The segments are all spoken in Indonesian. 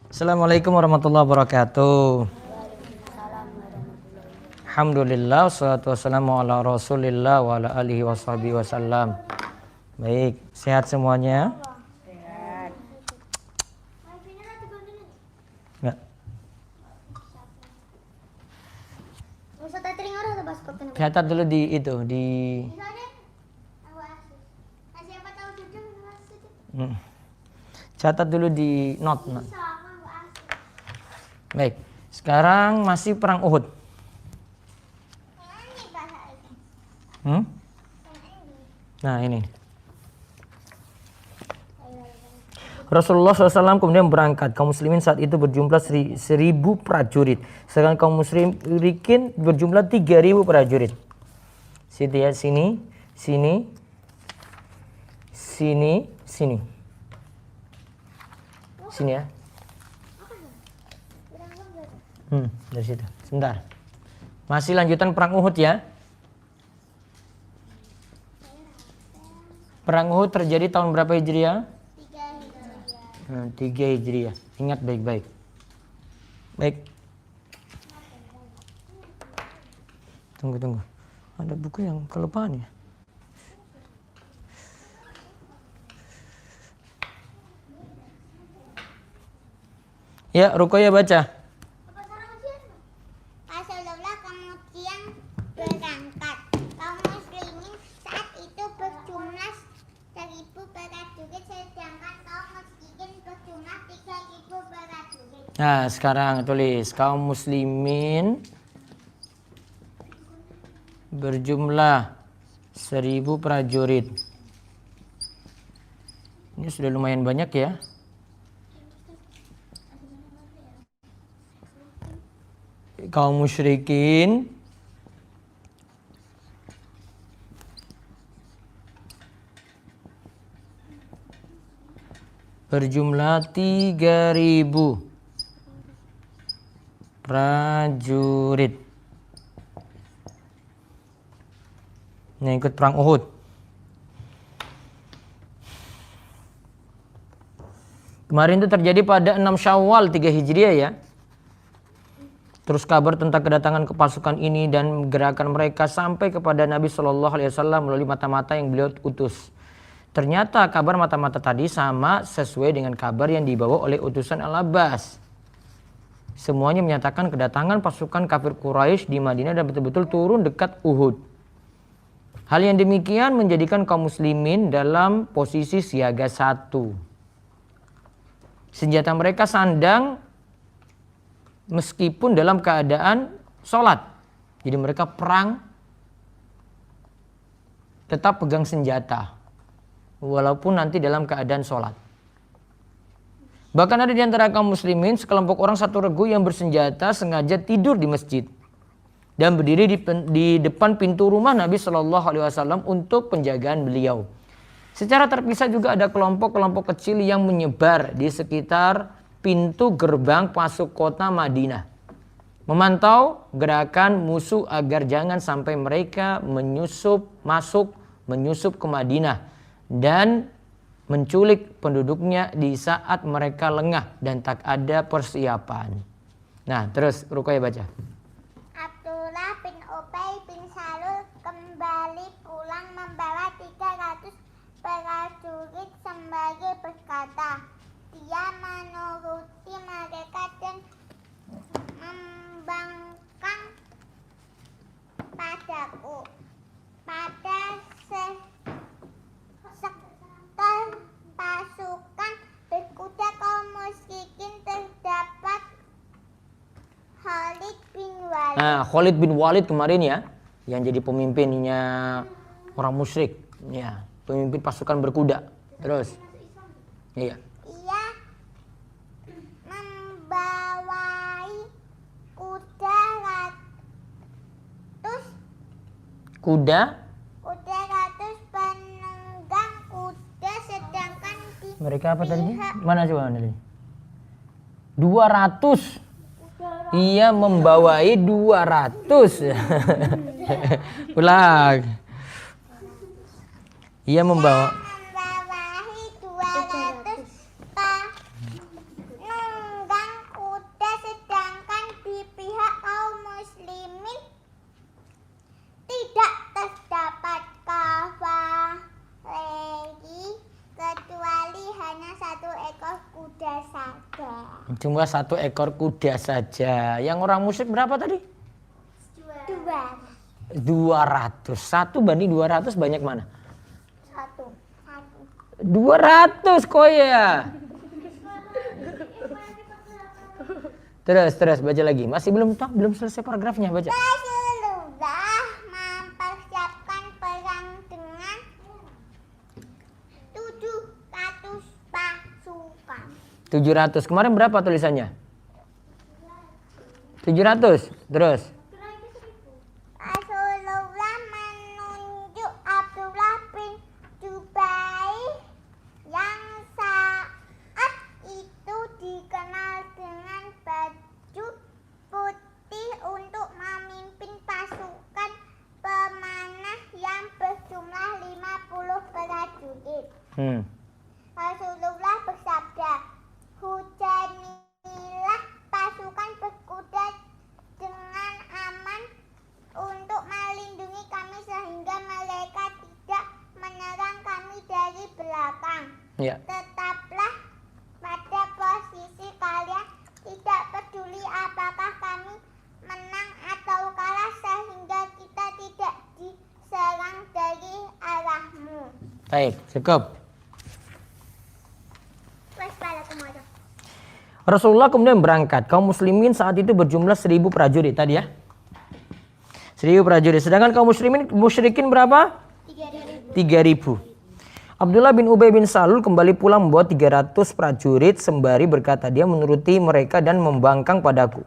Assalamualaikum warahmatullahi wabarakatuh. Alhamdulillah, wassalatu wassalamu ala rasulillah wa ala alihi washabihi wasallam. Baik, sehat semuanya? Sehat. Enggak. Catat dulu di itu, di catat dulu di note. Baik, sekarang masih perang Uhud. Nah ini. Rasulullah SAW kemudian berangkat. Kaum muslimin saat itu berjumlah 1.000 prajurit. Sedangkan kaum musyrikin berjumlah 3.000 prajurit. Situ ya, sini, sini, sini, sini. Sini ya. Dari situ. Sebentar. Masih lanjutan perang Uhud ya. Perang Uhud terjadi tahun berapa Hijriah? 3 Hijriah. Ingat baik-baik. Baik. Tunggu. Ada buku yang kelupaan ya? Ya, Ruqayyah baca. Rasulullah kemudian berangkat. Kaum muslimin saat itu berjumlah 1.000 prajurit, sedangkan kaum musyrikin berjumlah 3.000 prajurit. Nah, sekarang tulis kaum muslimin berjumlah 1.000 prajurit. Ini sudah lumayan banyak ya. Kaum musyrikin berjumlah 3.000 prajurit yang ikut perang Uhud. Kemarin itu terjadi pada 6 Syawal 3 Hijriah ya. Terus kabar tentang kedatangan pasukan ini dan gerakan mereka sampai kepada Nabi Shallallahu Alaihi Wasallam melalui mata-mata yang beliau utus. Ternyata kabar mata-mata tadi sama sesuai dengan kabar yang dibawa oleh utusan Al-Abbas. Semuanya menyatakan kedatangan pasukan kafir Quraisy di Madinah dan betul-betul turun dekat Uhud. Hal yang demikian menjadikan kaum muslimin dalam posisi siaga 1. Senjata mereka sandang meskipun dalam keadaan sholat. Jadi mereka perang tetap pegang senjata. Walaupun nanti dalam keadaan sholat. Bahkan ada di antara kaum muslimin sekelompok orang satu regu yang bersenjata sengaja tidur di masjid. Dan berdiri di depan pintu rumah Nabi Shallallahu Alaihi Wasallam untuk penjagaan beliau. Secara terpisah juga ada kelompok-kelompok kecil yang menyebar di sekitar pintu gerbang masuk kota Madinah, memantau gerakan musuh agar jangan sampai mereka menyusup ke Madinah dan menculik penduduknya di saat mereka lengah dan tak ada persiapan. Nah, terus Ruqayyah baca. Abdullah bin Ubay bin Salul kembali pulang membawa 300 prajurit sembari berkata, dia menuruti mereka dan membangkang padaku. Pada sektor pasukan berkuda kaum musyrikin terdapat Khalid bin Walid. Nah, Khalid bin Walid kemarin ya, yang jadi pemimpinnya orang musyrik, ya, pemimpin pasukan berkuda. Terus, iya. Kuda ratus penunggang kuda, sedangkan di mereka apa tadi? Mana coba nih? 200. Ia membawai 200. Ulang. Ia membawahi 200 penunggang Cuma 1 ekor kuda saja. Yang orang musyrik berapa tadi? 2. 200. 1 banding 200 banyak mana? 1. 200 kok ya. Terus baca lagi. Masih belum selesai paragrafnya, baca. Rasulullah mempersiapkan perang dengan 700 pasukan. 700. Kemarin berapa tulisannya? 700. Terus. Rasulullah menunjuk Abdullah bin Jubair yang saat itu dikenal dengan baju putih untuk memimpin pasukan pemanah yang berjumlah 50 prajurit. Rasulullah bersabda, hujanilah pasukan berkuda dengan aman untuk melindungi kami sehingga mereka tidak menyerang kami dari belakang. Ya. Tetaplah pada posisi kalian, tidak peduli apakah kami menang atau kalah sehingga kita tidak diserang dari arahmu. Baik, cukup. Wassalamualaikum. Rasulullah kemudian berangkat. Kaum muslimin saat itu berjumlah 1000 prajurit tadi ya. 1000 prajurit. Sedangkan kaum musyrikin berapa? 3000. Abdullah bin Ubay bin Salul kembali pulang membawa 300 prajurit sembari berkata, dia menuruti mereka dan membangkang padaku.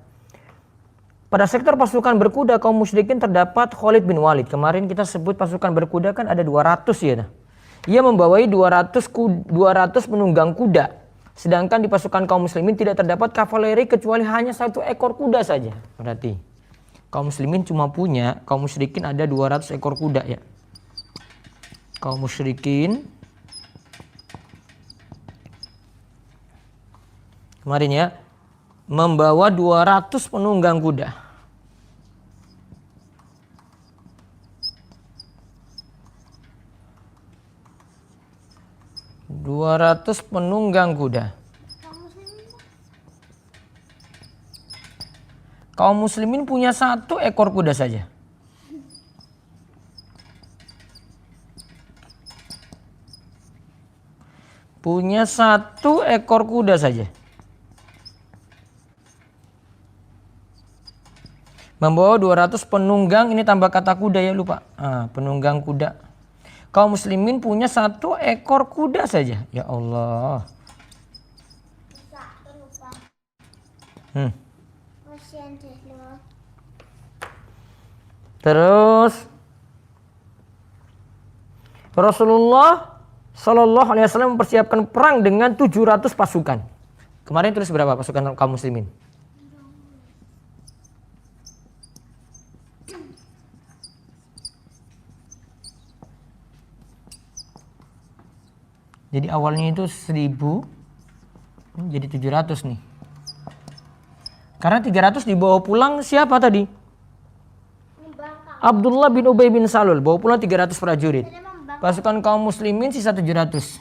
Pada sektor pasukan berkuda kaum musyrikin terdapat Khalid bin Walid. Kemarin kita sebut pasukan berkuda kan ada 200 ya. Ia membawai 200 penunggang kuda. Sedangkan di pasukan kaum muslimin tidak terdapat kavaleri kecuali hanya 1 ekor kuda saja. Berarti kaum muslimin cuma punya, kaum musyrikin ada 200 ekor kuda ya. Kaum musyrikin kemarin ya membawa 200 penunggang kuda. Penunggang kuda. Kaum muslimin punya 1 ekor kuda saja. Punya 1 ekor kuda saja. Membawa 200 penunggang, ini tambah kata kuda ya, lupa. Penunggang kuda. Kaum muslimin punya 1 ekor kuda saja. Ya Allah. Terus Rasulullah Shallallahu Alaihi Wasallam mempersiapkan perang dengan 700 pasukan. Kemarin tulis berapa pasukan kaum muslimin? Jadi awalnya itu 1000, jadi 700 nih. Karena 300 dibawa pulang siapa tadi? Abdullah bin Ubay bin Salul, bawa pulang 300 prajurit. Pasukan kaum muslimin sisa 700.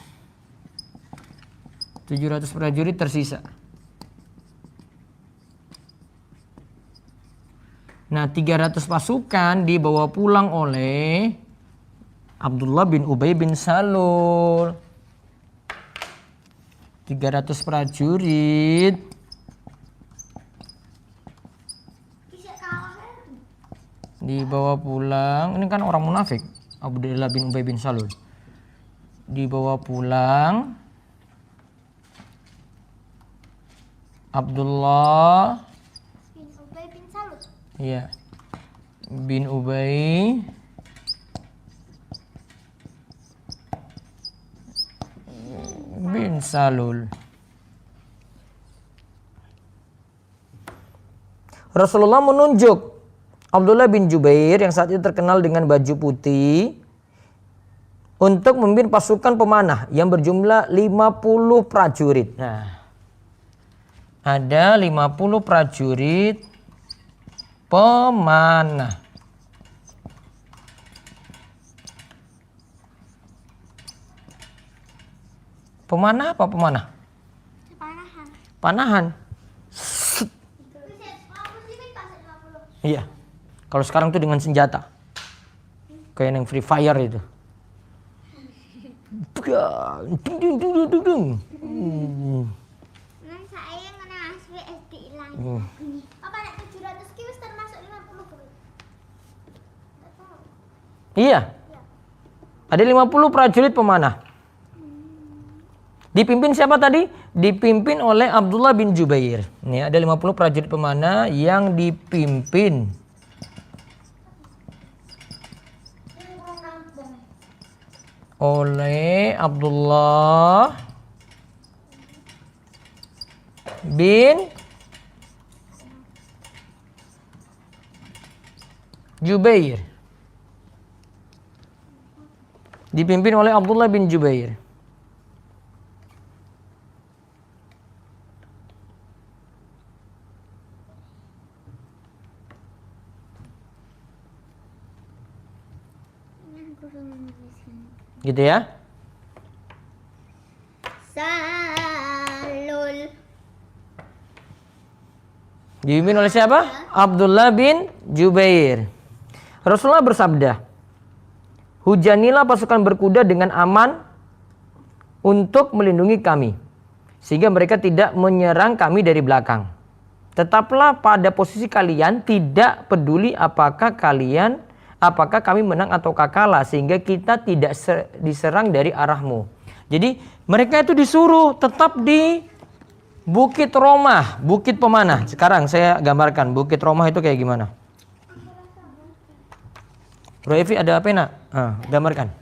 700 prajurit tersisa. Nah, 300 pasukan dibawa pulang oleh Abdullah bin Ubay bin Salul. 300 prajurit dibawa pulang. Ini kan orang munafik, Abdullah bin Ubay bin Salul. Dibawa pulang Abdullah bin Ubay bin Salul. Iya. Bin Ubay bin Salul. Rasulullah menunjuk Abdullah bin Jubair yang saat itu terkenal dengan baju putih untuk memimpin pasukan pemanah yang berjumlah 50 prajurit. Nah, ada 50 prajurit pemanah. Pemanah apa pemanah? Panahan. Panahan. Iya. Kalau sekarang tuh dengan senjata. Kayak yang Free Fire itu. Nang saya ngene Mas SD ilang. Apa nek 700 ki wis termasuk 50 bro? Enggak tahu. Iya. Ada 50 prajurit pemanah. Dipimpin siapa tadi? Dipimpin oleh Abdullah bin Jubair. Ini ada 50 prajurit pemanah yang dipimpin oleh Abdullah bin Jubair. Dipimpin oleh Abdullah bin Jubair. Gitu ya. Salul. Dipimpin oleh siapa? Abdullah bin Jubair. Rasulullah bersabda, hujanilah pasukan berkuda dengan aman untuk melindungi kami, sehingga mereka tidak menyerang kami dari belakang. Tetaplah pada posisi kalian, tidak peduli apakah kami menang atau kalah, sehingga kita tidak diserang dari arahmu. Jadi mereka itu disuruh tetap di Bukit Romah, Bukit Pemanah. Sekarang saya gambarkan Bukit Romah itu kayak gimana. Bro Evi ada pena? Gambarkan.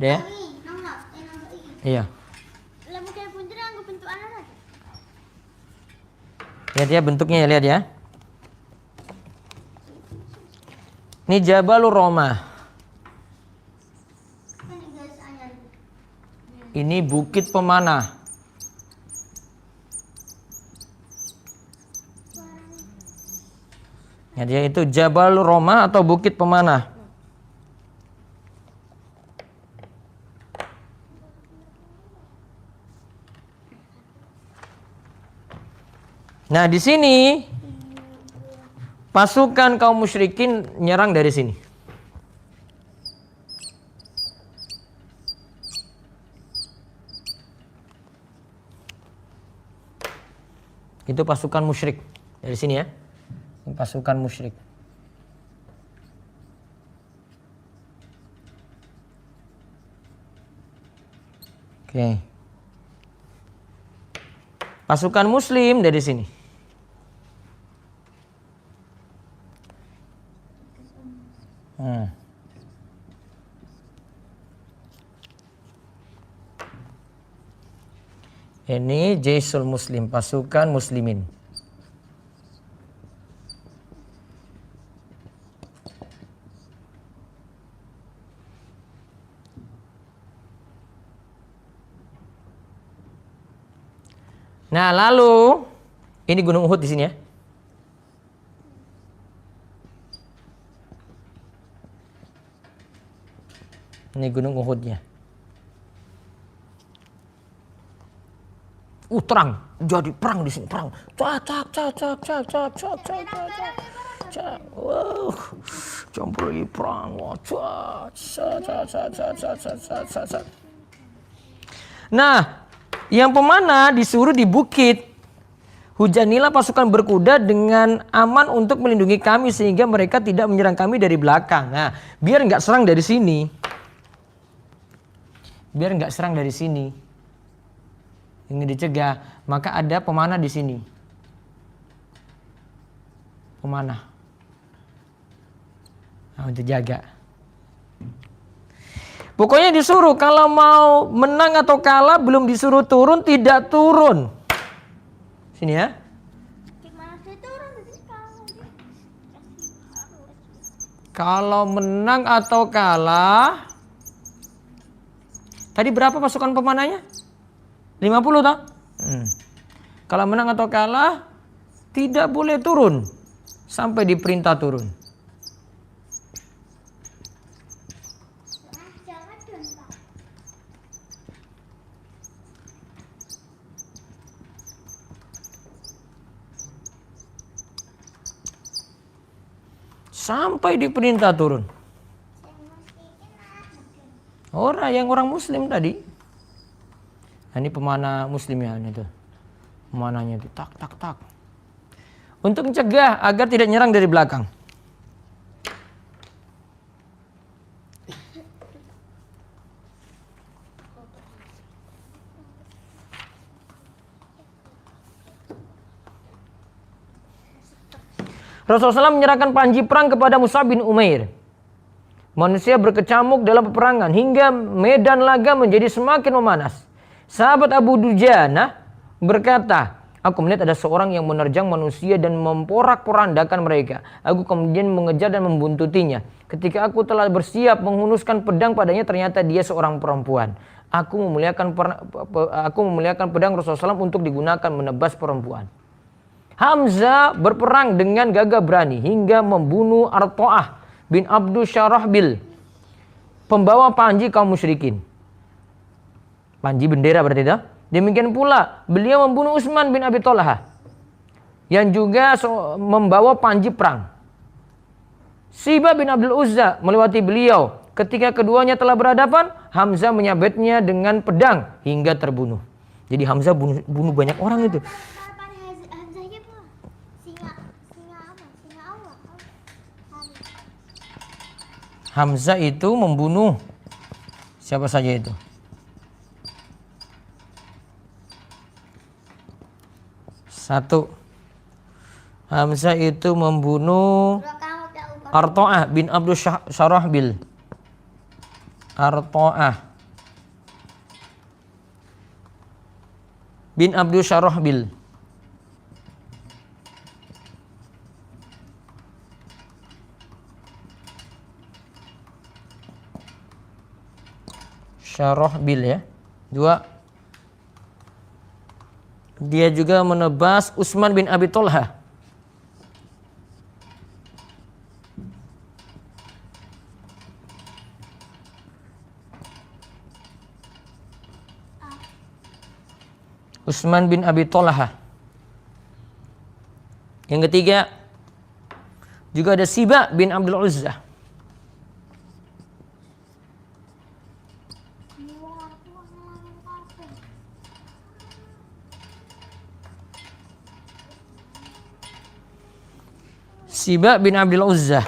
Deh. Iya. Lihat ya bentuknya ya, lihat ya. Ini Jabalur Romah. Ini Bukit Pemanah. Ya, dia itu Jabalur Romah atau Bukit Pemanah. Nah, di sini pasukan kaum musyrikin nyerang dari sini. Itu pasukan musyrik dari sini ya. Ini pasukan musyrik. Oke. Pasukan muslim dari sini. Ini Jaisul Muslim, pasukan muslimin. Nah, lalu ini Gunung Uhud di sini ya. Ini Gunung Uhudnya. Terang, jadi perang di sini, perang. Campur lagi perang. Nah, yang pemanah disuruh di bukit. Hujanilah pasukan berkuda dengan aman untuk melindungi kami sehingga mereka tidak menyerang kami dari belakang. Nah, biar nggak serang dari sini. Biar nggak serang dari sini. Ingin dicegah, maka ada pemanah di sini. Pemanah. Nah, untuk jaga. Pokoknya disuruh kalau mau menang atau kalah belum disuruh turun, tidak turun. Sini ya. Kalau menang atau kalah. Tadi berapa pasukan pemanahnya? 50 toh? Kalau menang atau kalah tidak boleh turun sampai diperintah turun. Sampai diperintah turun. Orang muslim tadi. Nah, ini pemanah muslimnya ini tuh. Pemanahnya itu tak tak tak. Untuk mencegah agar tidak nyerang dari belakang. Rasulullah SAW menyerahkan panji perang kepada Mus'ab bin Umair. Manusia berkecamuk dalam peperangan hingga medan laga menjadi semakin memanas. Sahabat Abu Dujana berkata, aku melihat ada seorang yang menerjang manusia dan memporak-porandakan mereka. Aku kemudian mengejar dan membuntutinya. Ketika aku telah bersiap menghunuskan pedang padanya, ternyata dia seorang perempuan. Aku memuliakan pedang Rasulullah SAW untuk digunakan menebas perempuan. Hamzah berperang dengan gagah berani hingga membunuh Arto'ah bin Abdul Syarahbil, pembawa panji kaum musyrikin. Panji bendera berarti itu. Demikian pula beliau membunuh Utsman bin Abi Thalhah yang juga membawa panji perang. Sibah bin Abdul Uzza melewati beliau. Ketika keduanya telah berhadapan, Hamzah menyabetnya dengan pedang hingga terbunuh. Jadi Hamzah bunuh banyak orang itu. Hamzah itu membunuh siapa saja itu? Satu, Hamzah itu membunuh Arto'ah bin Abdul Syarahbil. Arto'ah bin Abdul Syarahbil. Syarahbil ya. Dua, dia juga menebas Utsman bin Abi Thalhah. Utsman bin Abi Thalhah. Yang ketiga juga ada Sibah bin Abdul Uzza. Sibah bin Abdul Uzza.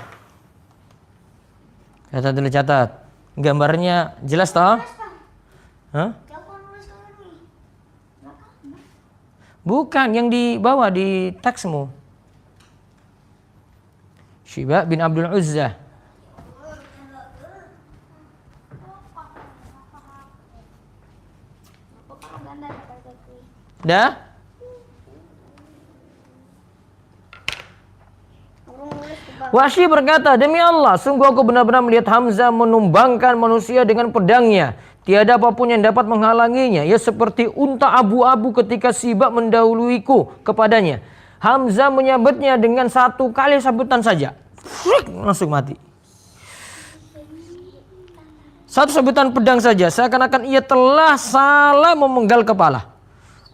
Catat dulu, catat. Gambarnya jelas toh? Hah? Bukan, yang di bawah di teksmu. Sibah bin Abdul Uzza. Dah? Wahsy berkata, demi Allah, sungguh aku benar-benar melihat Hamzah menumbangkan manusia dengan pedangnya. Tiada apapun yang dapat menghalanginya. Ya seperti unta abu-abu ketika Sibah mendahuluiku kepadanya. Hamzah menyabetnya dengan satu kali sabetan saja. Langsung mati. Satu sabetan pedang saja, seakan-akan ia telah salah memenggal kepala.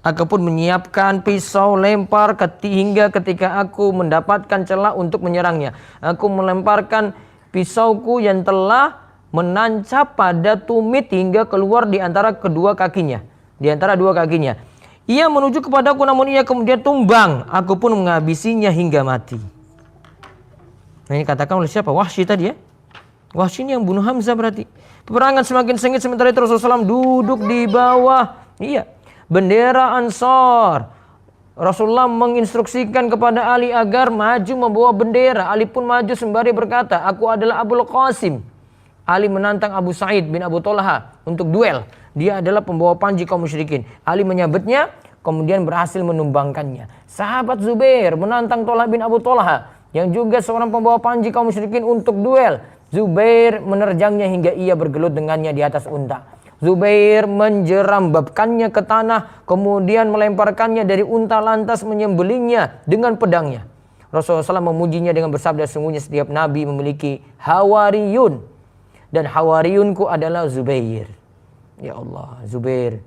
Aku pun menyiapkan pisau lempar hingga ketika aku mendapatkan celah untuk menyerangnya. Aku melemparkan pisauku yang telah menancap pada tumit hingga keluar di antara kedua kakinya. Di antara dua kakinya. Ia menuju kepadaku namun ia kemudian tumbang. Aku pun menghabisinya hingga mati. Nah, ini katakan oleh siapa? Wahsy tadi ya. Wahsy ini yang bunuh Hamzah berarti. Peperangan semakin sengit sementara itu Rasulullah SAW duduk di bawah. Iya. Bendera Ansar. Rasulullah menginstruksikan kepada Ali agar maju membawa bendera. Ali pun maju sembari berkata, aku adalah Abul Qasim. Ali menantang Abu Sa'id bin Abu Thalhah untuk duel. Dia adalah pembawa panji kaum musyrikin. Ali menyabetnya, kemudian berhasil menumbangkannya. Sahabat Zubair menantang Thalhah bin Abu Thalhah, yang juga seorang pembawa panji kaum musyrikin untuk duel. Zubair menerjangnya hingga ia bergelut dengannya di atas unta. Zubair menjerambabkannya ke tanah, kemudian melemparkannya dari unta lantas menyembelihnya dengan pedangnya. Rasulullah SAW memujinya dengan bersabda, sungguhnya setiap nabi memiliki hawariyun, dan hawariyunku adalah Zubair. Ya Allah, Zubair.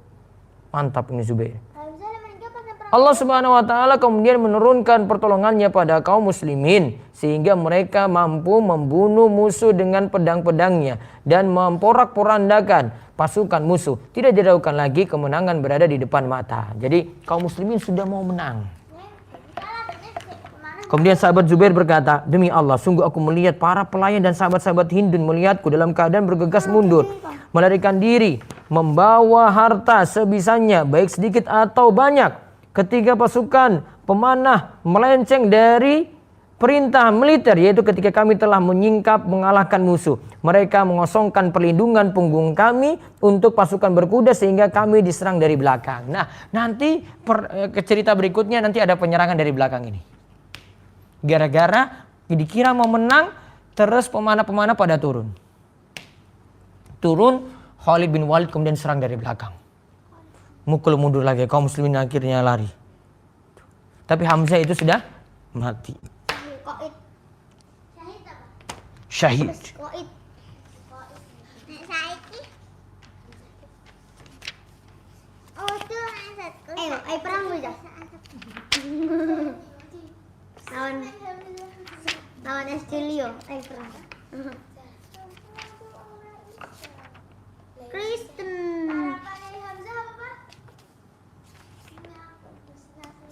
Mantap ini Zubair. Hamzah meninggal pada perang Allah Subhanahu wa taala kemudian menurunkan pertolongannya pada kaum muslimin sehingga mereka mampu membunuh musuh dengan pedang-pedangnya dan memporak-porandakan pasukan musuh. Tidak diragukan lagi kemenangan berada di depan mata. Jadi kaum muslimin sudah mau menang. Kemudian sahabat Zubair berkata, demi Allah, sungguh aku melihat para pelayan dan sahabat-sahabat Hindun melihatku dalam keadaan bergegas mundur, melarikan diri, membawa harta sebisanya, baik sedikit atau banyak. Ketika pasukan pemanah melenceng dari perintah militer, yaitu ketika kami telah menyingkap mengalahkan musuh, mereka mengosongkan perlindungan punggung kami untuk pasukan berkuda sehingga kami diserang dari belakang. Nah, nanti cerita berikutnya nanti ada penyerangan dari belakang ini. Gara-gara dikira mau menang, terus pemanah-pemanah pada turun. Khalid bin Walid kemudian serang dari belakang. Mukul mundur lagi, kaum muslimin akhirnya lari. Tapi Hamzah itu sudah mati. Qaid. Syahid apa? Syahid. Qaid. Nek saiki. Oh, itu asatku. Ayo perang aja. Lawan Estelio, perang. Kristen.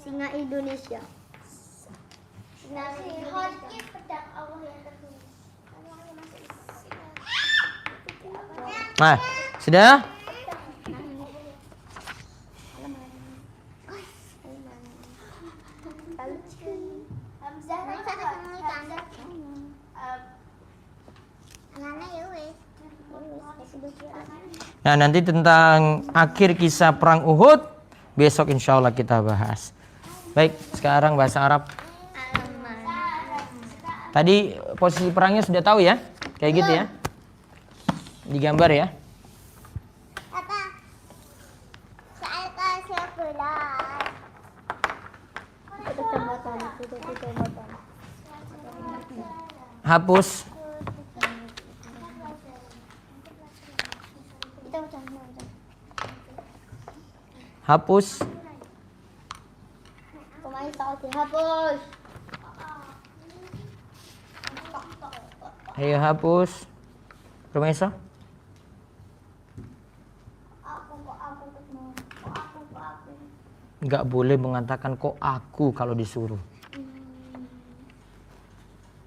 Singa Indonesia. Singa Indonesia. Pedang Allah yang tertulis. Nah, sudah? Nah, nanti tentang akhir kisah perang Uhud besok insya Allah kita bahas. Baik, sekarang bahasa Arab. Tadi posisi perangnya sudah tahu ya? Kayak gitu ya? Digambar ya? Apa? Soal kesebelas. Hapus. Hapus. Kemarin tahu dihapus. Ayo hapus. Rumesa. Nggak boleh mengatakan kok aku kalau disuruh.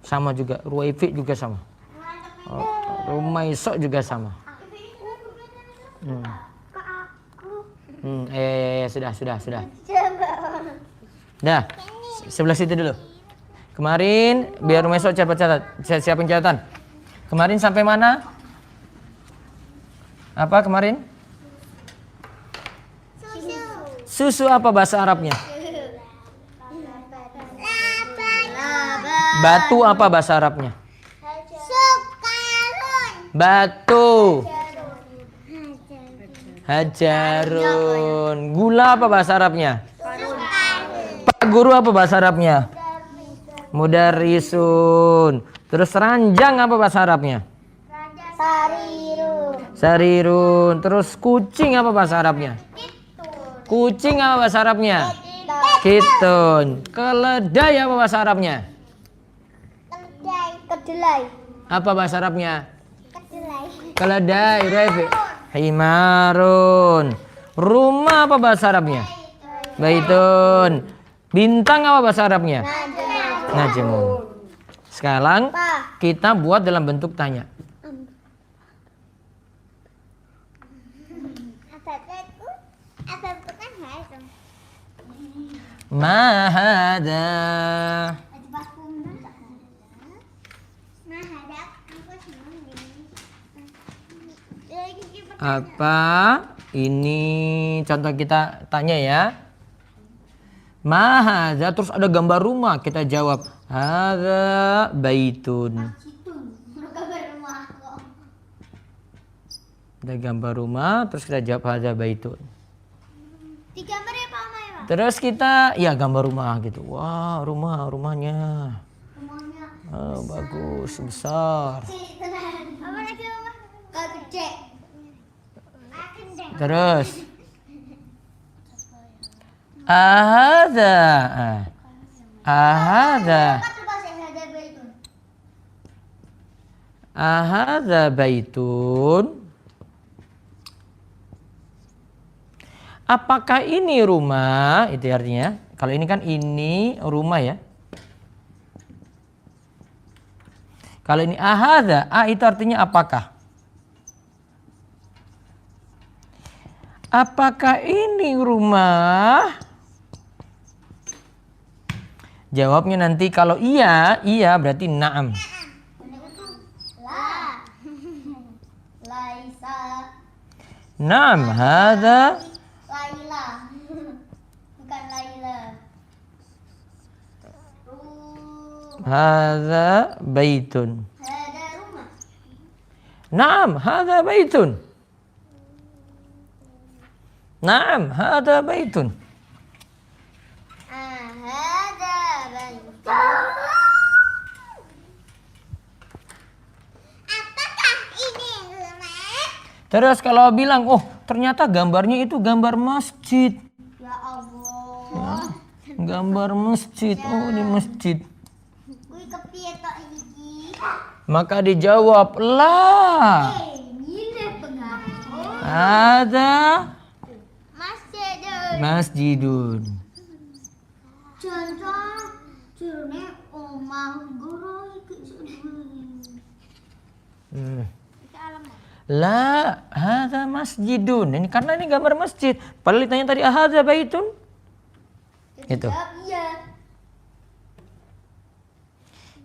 Sama juga. Ruwaifik juga sama. Rumaisok juga sama. Sudah. Dah, sebelah situ dulu. Kemarin biar Rumaisok catat. Siapin catatan. Kemarin sampai mana? Apa kemarin? Susu apa bahasa Arabnya? Batu apa bahasa Arabnya? Batu. Hajarun. Gula apa bahasa Arabnya? Pak guru apa bahasa Arabnya? Mudarrisun. Terus ranjang apa bahasa Arabnya? Sarirun. Terus kucing apa bahasa Arabnya? Kucing apa bahasa Arabnya? Kitun. Keledai apa bahasa Arabnya? Kedelai. Apa bahasa Arabnya? Kedelai. Keledai. Himarun. Rumah apa bahasa Arabnya? Baitun. Bintang apa bahasa Arabnya? Najmun. Sekarang kita buat dalam bentuk tanya. Ma hada? Apa ini? Contoh kita tanya ya. Ma hada, terus ada gambar rumah, kita jawab hada baitun. Ada gambar rumah, terus kita jawab hada baitun. Digambar ya Pak Maya? Terus kita ya gambar rumah gitu. Wah, rumahnya. Rumahnya Oh, bagus, besar. apa lagi rumah? Gede. Terus Ahadza. Ahadza. Ahadza baitun. Apakah ini rumah? Itu artinya. Kalau ini kan ini rumah ya. Kalau ini ahadza, itu artinya apakah? Apakah ini rumah? Jawabnya nanti kalau iya berarti na'am. La. Laisa. Na'am, hadza. Laila. Bukan Laila. Hadza baitun. Ada rumah. Na'am, hadza baitun. Na'am, hadza baitun. Ada baitun. Apakah ini rumah? Terus kalau bilang, oh ternyata gambarnya itu gambar masjid. Ya Allah. Gambar masjid, oh ini masjid. Kuwi kepiye tok iki? Maka dijawab, lah. Ngene pengaruh. Ada Masjid. masjidun. Contoh jurune omah guru iki seduwe. Iki alamat. La, hadza masjidun. Ini karena ini gambar masjid. Padahal ditanya tadi ahadza baitun. Itu. Jawab iya.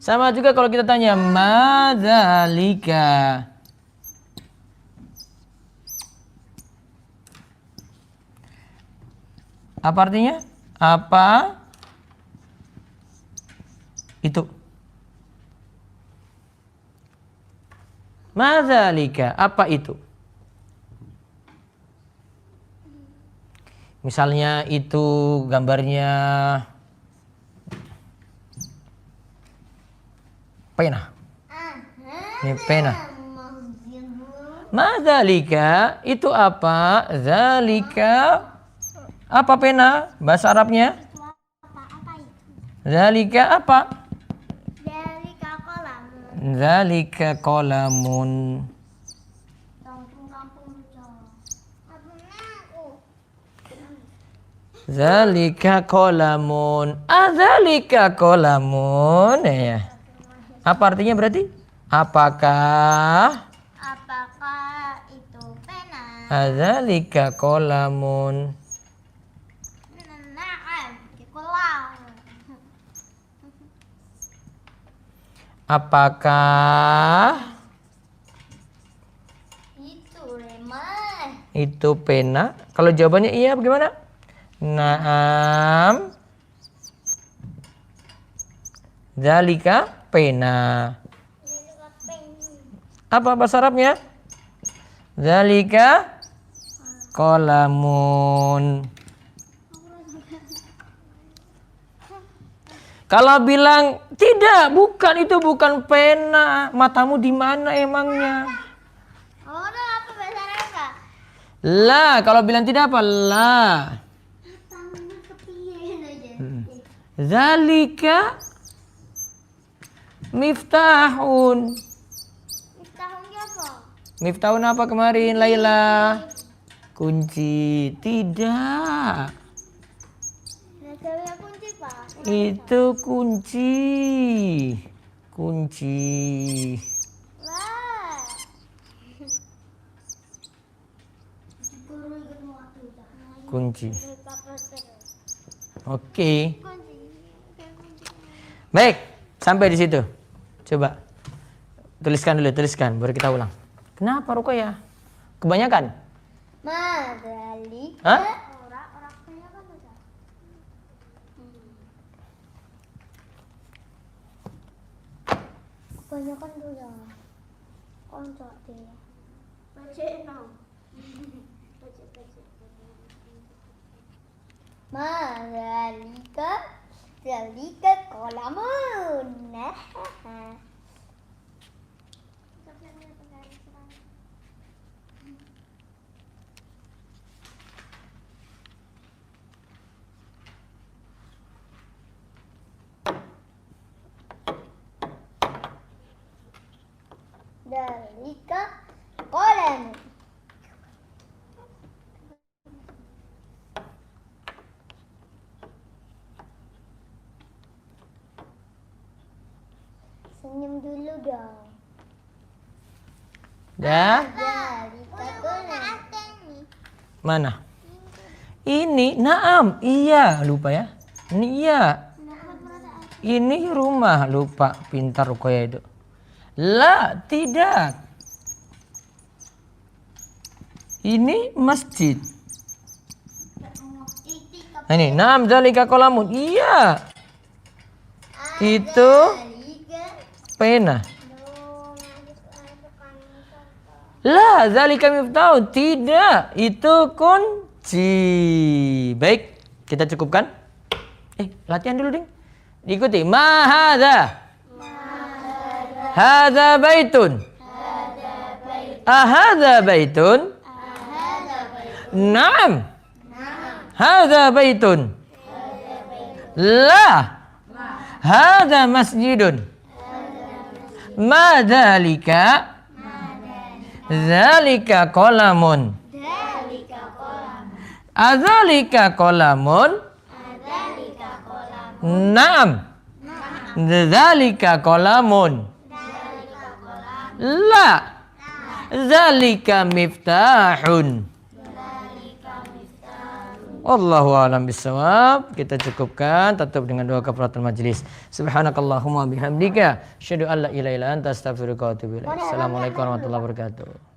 Sama juga kalau kita tanya madzalika. Apa artinya? Apa itu? Madzalika, apa itu? Misalnya itu gambarnya pena. Ini pena. Madzalika itu apa? Zalika apa pena? Bahasa Arabnya? Apa itu? Zalika apa? Dari kolam. Zalika qalamun. Kampung-kampung Jawa. Aku. Zalika qalamun. Zalika qalamun. Ya. Apa artinya berarti? Apakah itu pena? zalika qalamun? Na'am, kolam. Apakah Itu lemah. itu pena? Kalau jawabannya iya bagaimana? Naam. Zalika pena. Apa bahasa Arabnya? Zalika qalamun. Kalau bilang tidak, bukan itu bukan pena. Matamu di mana emangnya? Oh, udah apa bahasa Arab? La, kalau bilang tidak apa? La. Tangannya kepiye aja. Zalika miftahun. Miftahnya apa? Miftahun apa kemarin, Laila? Kunci. Tidak. Nah, kunci, Pak. Itu kunci. Kunci. Lah. Guru ikut waktu. Kunci. Papa terus. Oke. Kunci. Baik, sampai di situ. Coba tuliskan dulu, tuliskan, baru kita ulang. Kenapa Ruqayyah? Kebanyakan? Madzalika. Hah? Orang kaya kan udah. Kebanyakan tuh ya. Konco deh. Baca no. Baca. Madzalika. Zalika qalamun. Nah. Dzalika qalam. Senyum dulu dong. Dah. Dzalika qalam. Mana? Ini, naam, iya, lupa ya. Ini iya. Ini rumah, lupa, pintar Ruqayyah itu. La, tidak. Ini masjid. Ini, naam dzalika qalamun. Iya. Itu pena. La, dzalika miftahun. Tidak, itu kunci. Baik, kita cukupkan. Latihan dulu, Ding. Ikuti. Ma hadza? Hadza baitun. Ahadza baitun? Naam. Hadza baitun. La. Hadza masjidun. Ma dzalika? Dzalika qalamun. Adzalika qalamun? Naam. Dzalika qalamun. La. Dzalika miftahun. Wallahu a'lam bishawab. Kita cukupkan, tutup dengan doa kafaratul majlis. Subhanakallahumma bihamdika asyhadu an la ilaha illa anta astaghfiruka wa atubu ilaik. Assalamualaikum warahmatullahi wabarakatuh.